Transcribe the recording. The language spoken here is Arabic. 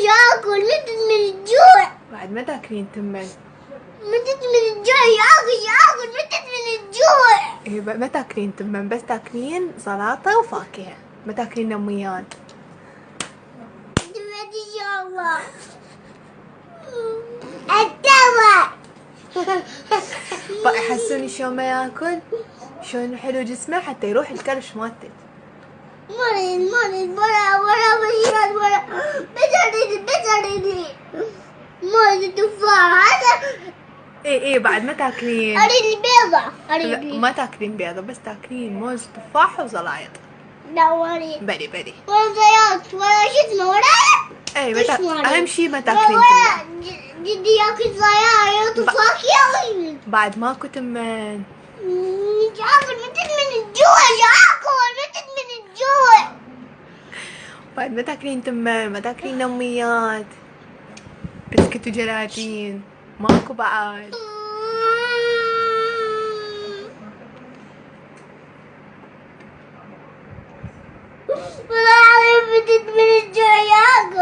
اكل متت من الجوع. بعد ما تاكلين تمن؟ متت من الجوع اكل متت من الجوع. إيه ما تاكلين تمن، بس تاكلين سلطة وفاكهة، ما تاكلين نميان. دمت ان شاء الله. التوى. بقى يحسوني شلون ما ياكل، شلون حلو جسمه حتى يروح الكرش مالتك. مريض ورا بشيرات ورا بتردي مريض التفاح هذا. ايه بعد ما تاكلين. اريد البيضة لا ما تاكلين بيضة، بس تاكلين موز تفاح وزلايط. لا وري بدي ولا زيات ولا شو اسمه ولا اي اهم شيء ما تاكلين ولا تمن. جدي ياكل زيات وفاكهة. بعد ماكو تمن. اكل متت من الجوع اكل متت من الجوع. بعد ما تاكلين تمن، ما تاكلين نميات، بسكت وجلاتين، ماكو بعد. والله العظيم متت من الجوع اكل.